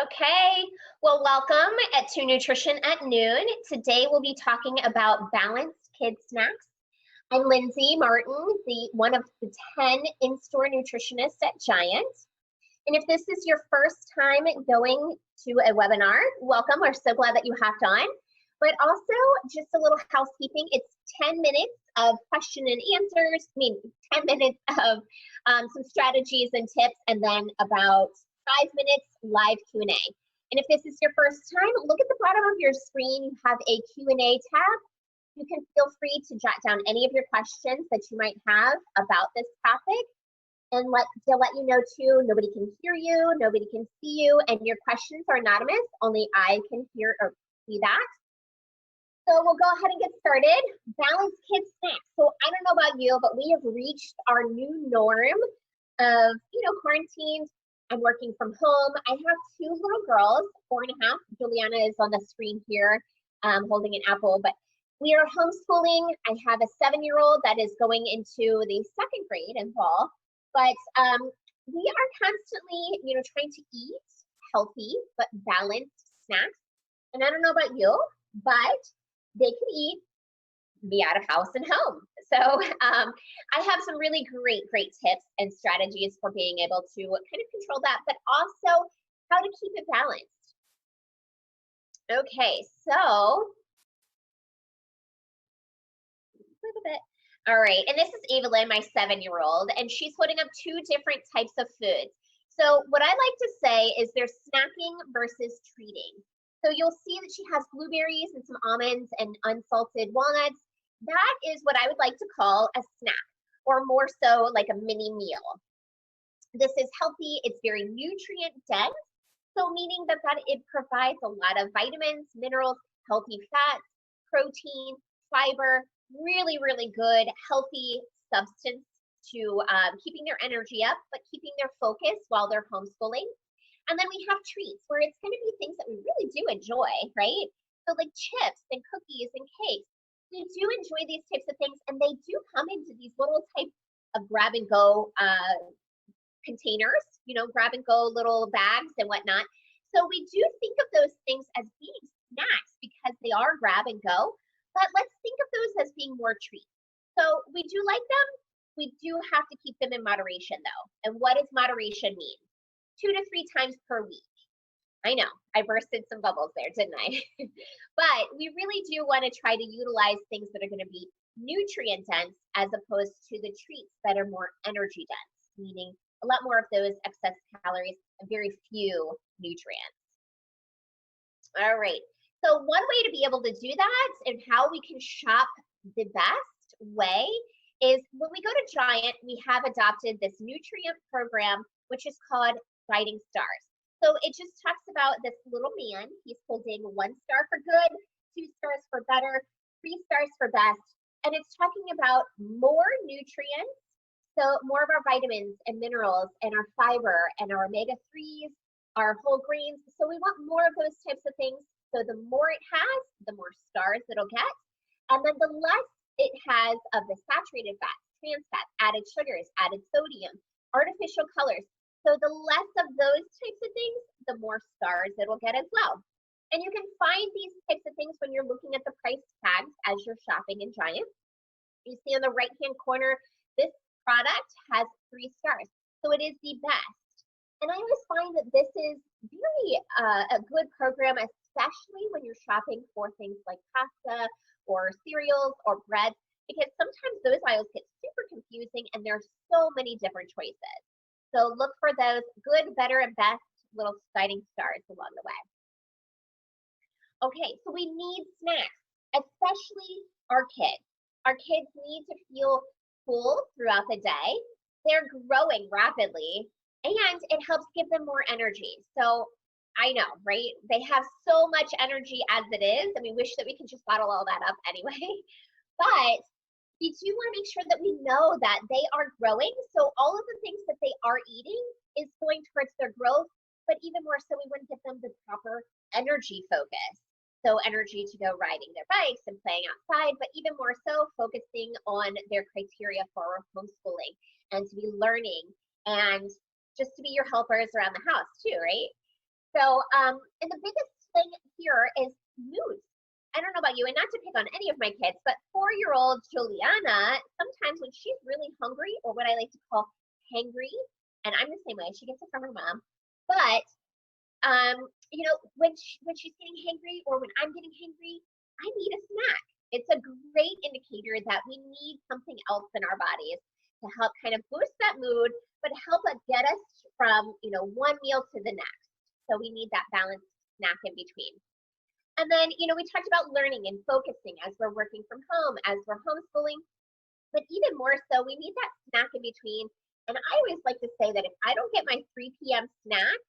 Okay, well, welcome to Nutrition at Noon. Today we'll be talking about balanced kid snacks. I'm Lindsay Martin, one of the 10 in-store nutritionists at Giant. And if this is your first time going to a webinar, welcome. We're so glad that you hopped on. But also, just a little housekeeping, it's 10 minutes of question and answers, 10 minutes of some strategies and tips, and then about 5 minutes live Q&A. And if this is your first time, look at the bottom of your screen. You have a Q&A tab. You can feel free to jot down any of your questions that you might have about this topic. And they'll let you know too, nobody can hear you, nobody can see you, and your questions are anonymous. Only I can hear or see that. So we'll go ahead and get started. Balanced kid snacks. So I don't know about you, but we have reached our new norm of, quarantine. I'm working from home. I have two little girls, 4.5. Juliana is on the screen here holding an apple, but we are homeschooling. I have a 7-year-old that is going into the 2nd grade in fall, but we are constantly, trying to eat healthy but balanced snacks. And I don't know about you, but they can eat, be out of house and home. So I have some really great tips and strategies for being able to kind of control that, but also how to keep it balanced. Okay, so all right, and this is Evelyn, my 7-year-old, and she's holding up 2 different types of foods. So what I like to say is there's snacking versus treating. So you'll see that she has blueberries and some almonds and unsalted walnuts. That is what I would like to call a snack, or more so like a mini meal. This is healthy, it's very nutrient dense, so meaning that it provides a lot of vitamins, minerals, healthy fats, protein, fiber, really good, healthy substance to keeping their energy up, but keeping their focus while they're homeschooling. And then we have treats where it's going to be things that we really do enjoy, right? So like chips and cookies and cakes. We do enjoy these types of things, and they do come into these little type of grab and go containers, grab and go little bags and whatnot. So we do think of those things as being snacks because they are grab and go, but let's think of those as being more treats. So we do like them. We do have to keep them in moderation though. And what does moderation mean? 2 to 3 times per week. I know, I bursted some bubbles there, didn't I? But we really do want to try to utilize things that are going to be nutrient dense as opposed to the treats that are more energy dense, meaning a lot more of those excess calories and very few nutrients. All right, so one way to be able to do that and how we can shop the best way is when we go to Giant, we have adopted this nutrient program, which is called Guiding Stars. So it just talks about this little man. He's holding 1 star for good, 2 stars for better, 3 stars for best. And it's talking about more nutrients, so more of our vitamins and minerals and our fiber and our omega-3s, our whole grains. So we want more of those types of things. So the more it has, the more stars it'll get. And then the less it has of the saturated fats, trans fats, added sugars, added sodium, artificial colors. So the less of those types of things, the more stars it'll get as well. And you can find these types of things when you're looking at the price tags as you're shopping in Giant. You see on the right-hand corner, this product has 3 stars. So it is the best. And I always find that this is very a good program, especially when you're shopping for things like pasta or cereals or bread, because sometimes those aisles get super confusing and there's so many different choices. So look for those good, better, and best little guiding stars along the way. Okay, so we need snacks, especially our kids. Our kids need to feel full throughout the day. They're growing rapidly, and it helps give them more energy. So I know, right? They have so much energy as it is, and we wish that we could just bottle all that up anyway. But we do want to make sure that we know that they are growing. So all of the things that they are eating is going towards their growth, but even more so, we want to give them the proper energy focus. So energy to go riding their bikes and playing outside, but even more so focusing on their criteria for homeschooling and to be learning and just to be your helpers around the house too, right? So, and the biggest thing here is mood. I don't know about you, and not to pick on any of my kids, but 4-year-old Juliana, sometimes when she's really hungry, or what I like to call hangry, and I'm the same way, she gets it from her mom, but you know, when she's getting hangry or when I'm getting hangry, I need a snack. It's a great indicator that we need something else in our bodies to help kind of boost that mood, but help us get us from, you know, one meal to the next. So we need that balanced snack in between. And then, you know, we talked about learning and focusing as we're working from home, as we're homeschooling, but even more so, we need that snack in between. And I always like to say that if I don't get my 3 p.m. snack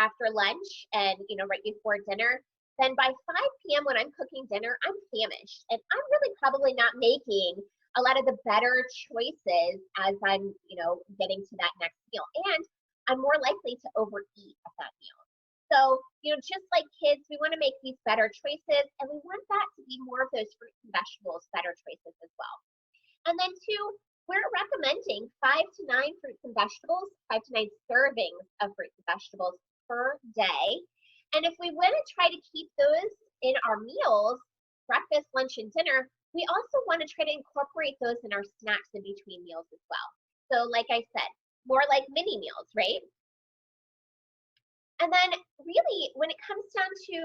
after lunch and, you know, right before dinner, then by 5 p.m. when I'm cooking dinner, I'm famished. And I'm really probably not making a lot of the better choices as I'm, you know, getting to that next meal. And I'm more likely to overeat at that meal. So, you know, just like kids, we want to make these better choices, and we want that to be more of those fruits and vegetables, better choices as well. And then two, we're recommending 5 to 9 fruits and vegetables, 5 to 9 servings of fruits and vegetables per day. And if we want to try to keep those in our meals, breakfast, lunch, and dinner, we also want to try to incorporate those in our snacks in between meals as well. So like I said, more like mini meals, right? And then really, when it comes down to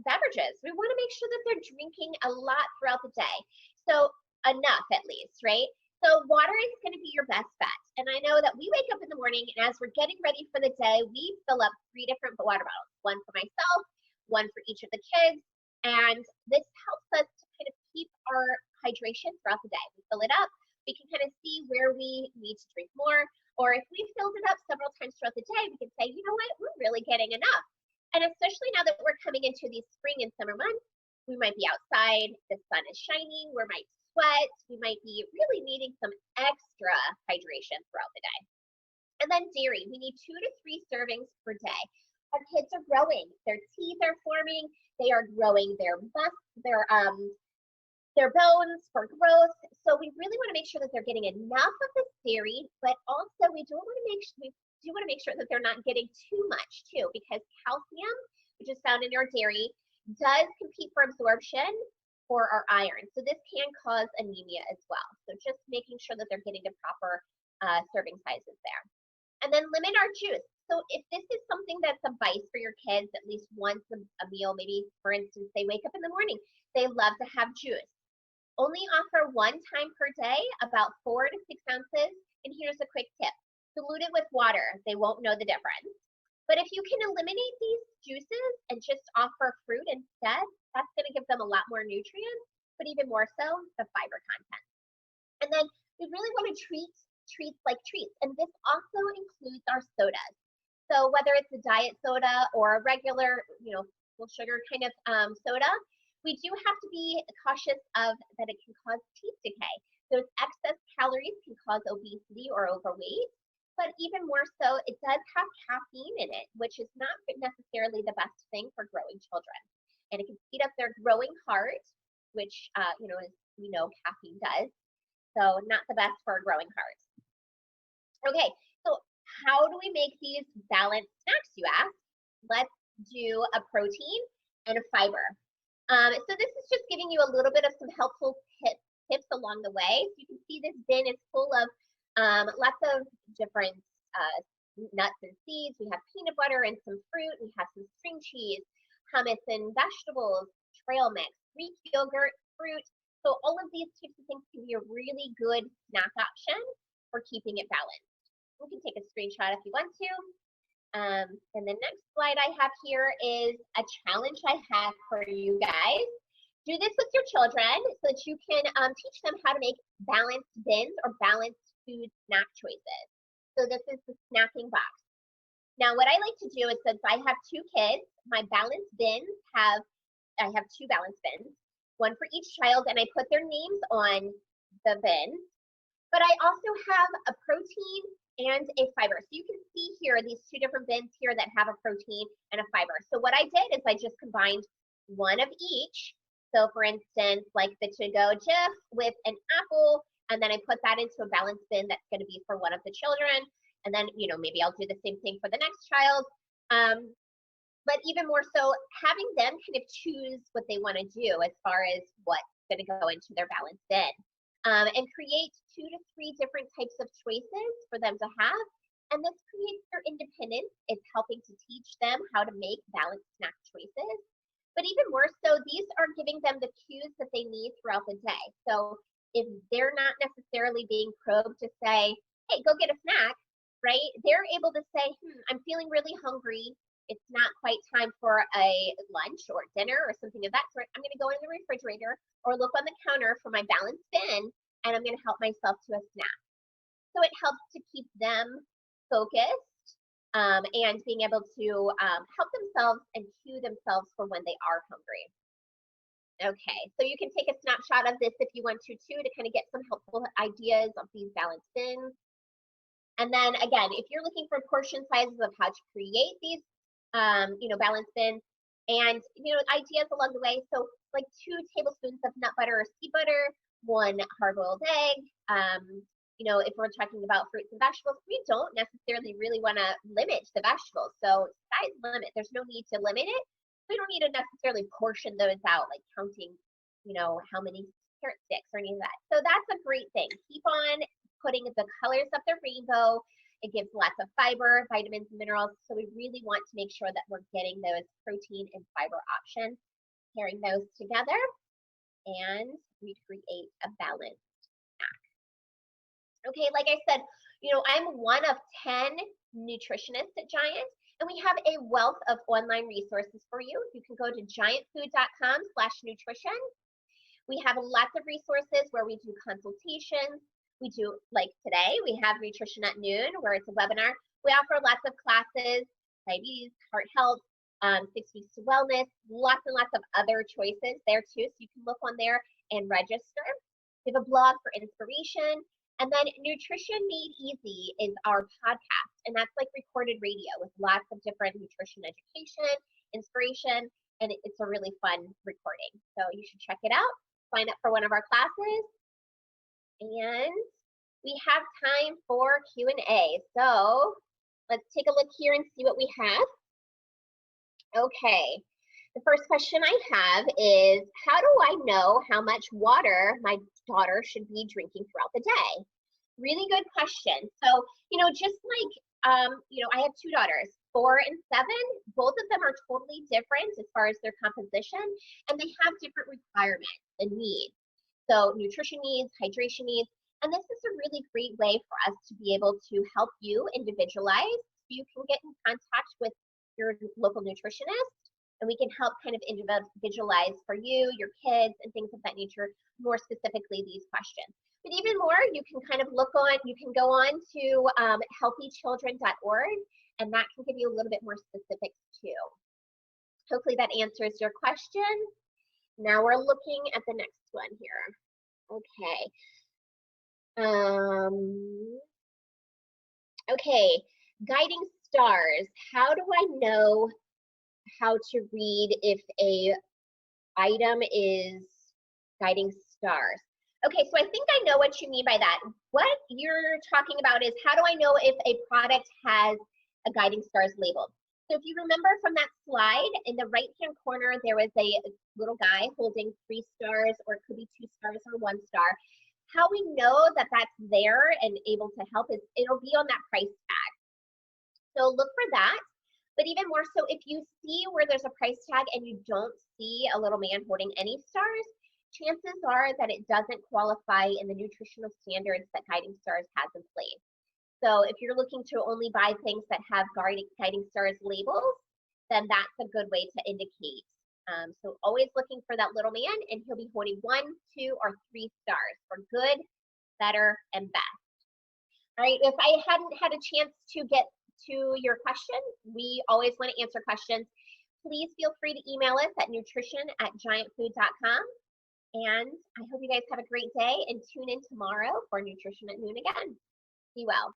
beverages, we want to make sure that they're drinking a lot throughout the day. So enough at least, right? So water is going to be your best bet. And I know that we wake up in the morning and as we're getting ready for the day, we fill up 3 different water bottles, one for myself, one for each of the kids. And this helps us to kind of keep our hydration throughout the day. We fill it up, we can kind of see where we need to drink more. Or if we filled it up several times throughout the day, we can say, you know what, we're really getting enough. And especially now that we're coming into these spring and summer months, we might be outside, the sun is shining, we might sweat, we might be really needing some extra hydration throughout the day. And then dairy, we need 2 to 3 servings per day. Our kids are growing, their teeth are forming, they are growing their bones for growth. So we really want to make sure that they're getting enough of this dairy, but also we do want to make sure that they're not getting too much too, because calcium, which is found in our dairy, does compete for absorption for our iron. So this can cause anemia as well. So just making sure that they're getting the proper serving sizes there. And then limit our juice. So if this is something that's a vice for your kids, at least once a meal, maybe for instance, they wake up in the morning, they love to have juice. Only offer 1 time per day, about 4 to 6 ounces. And here's a quick tip. Dilute it with water. They won't know the difference. But if you can eliminate these juices and just offer fruit instead, that's going to give them a lot more nutrients, but even more so, the fiber content. And then we really want to treat treats like treats. And this also includes our sodas. So whether it's a diet soda or a regular, you know, full sugar kind of soda, we do have to be cautious of that it can cause teeth decay. Those excess calories can cause obesity or overweight, but even more so, it does have caffeine in it, which is not necessarily the best thing for growing children. And it can speed up their growing heart, which, you know, as we know, caffeine does. So not the best for a growing heart. Okay, so how do we make these balanced snacks, you ask? Let's do a protein and a fiber. So this is just giving you a little bit of some helpful tips along the way. So you can see this bin is full of lots of different nuts and seeds. We have peanut butter and some fruit. We have some string cheese, hummus and vegetables, trail mix, Greek yogurt, fruit. So all of these types of things can be a really good snack option for keeping it balanced. We can take a screenshot if you want to. And the next slide I have here is a challenge I have for you guys. Do this with your children so that you can teach them how to make balanced bins or balanced food snack choices. So this is the snacking box. Now what I like to do is, since I have 2 kids, my balanced bins I have 2 balanced bins, one for each child, and I put their names on the bin. But I also have a protein and a fiber. So you can see here these 2 different bins here that have a protein and a fiber. So what I did is I just combined one of each. So for instance, like the to-go Jif with an apple, and then I put that into a balanced bin that's going to be for one of the children. And then, you know, maybe I'll do the same thing for the next child. but even more so, having them kind of choose what they want to do as far as what's going to go into their balanced bin, and create 2 to 3 different types of choices for them to have. And this creates their independence. It's helping to teach them how to make balanced snack choices. But even more so, these are giving them the cues that they need throughout the day. So if they're not necessarily being probed to say, hey, go get a snack, right? They're able to say, I'm feeling really hungry. It's not quite time for a lunch or dinner or something of that sort. I'm going to go in the refrigerator or look on the counter for my balanced bin, and I'm going to help myself to a snack. So it helps to keep them focused, and being able to help themselves and cue themselves for when they are hungry. Okay, so you can take a snapshot of this if you want to too, to kind of get some helpful ideas of these balanced bins. And then again, if you're looking for portion sizes of how to create these, balanced bins, and ideas along the way. So like 2 tablespoons of nut butter or seed butter, 1 hard-boiled egg. If we're talking about fruits and vegetables, we don't necessarily really want to limit the vegetables. So size limit, there's no need to limit it. We don't need to necessarily portion those out, like counting, how many carrot sticks or any of that. So that's a great thing. Keep on putting the colors of the rainbow. It gives lots of fiber, vitamins, and minerals. So we really want to make sure that we're getting those protein and fiber options, pairing those together, and we create a balance. Okay, like I said, I'm one of 10 nutritionists at Giant, and we have a wealth of online resources for you. You can go to giantfood.com/nutrition. We have lots of resources where we do consultations. We do, like today, we have Nutrition at Noon, where it's a webinar. We offer lots of classes, diabetes, heart health, 6 weeks to wellness, lots and lots of other choices there too. So you can look on there and register. We have a blog for inspiration. And then Nutrition Made Easy is our podcast, and that's like recorded radio with lots of different nutrition education, inspiration, and it's a really fun recording. So you should check it out, sign up for one of our classes, and we have time for Q&A. So let's take a look here and see what we have. Okay, the first question I have is, how do I know how much water my daughter should be drinking throughout the day? Really good question. So, just like, I have 2 daughters, 4 and 7. Both of them are totally different as far as their composition, and they have different requirements and needs. So nutrition needs, hydration needs, and this is a really great way for us to be able to help you individualize. So you can get in contact with your local nutritionist, and we can help kind of individualize for you, your kids, and things of that nature, more specifically these questions. But even more, you can kind of you can go on to healthychildren.org, and that can give you a little bit more specifics too. Hopefully that answers your question. Now we're looking at the next one here. Okay. Okay, guiding stars. How do I know how to read if a item is guiding stars? Okay, so I think I know what you mean by that. What you're talking about is, how do I know if a product has a guiding stars labeled? So if you remember from that slide, in the right-hand corner, there was a little guy holding 3 stars, or it could be 2 stars or 1 star. How we know that that's there and able to help is it'll be on that price tag. So look for that. But even more so, if you see where there's a price tag and you don't see a little man holding any stars, chances are that it doesn't qualify in the nutritional standards that Guiding Stars has in place. So if you're looking to only buy things that have Guiding Stars labels, then that's a good way to indicate. So always looking for that little man, and he'll be holding 1, 2, or 3 stars for good, better, and best. All right, if I hadn't had a chance to get to your question, we always want to answer questions. Please feel free to email us at nutrition@giantfood.com. And I hope you guys have a great day, and tune in tomorrow for Nutrition at Noon again. Be well.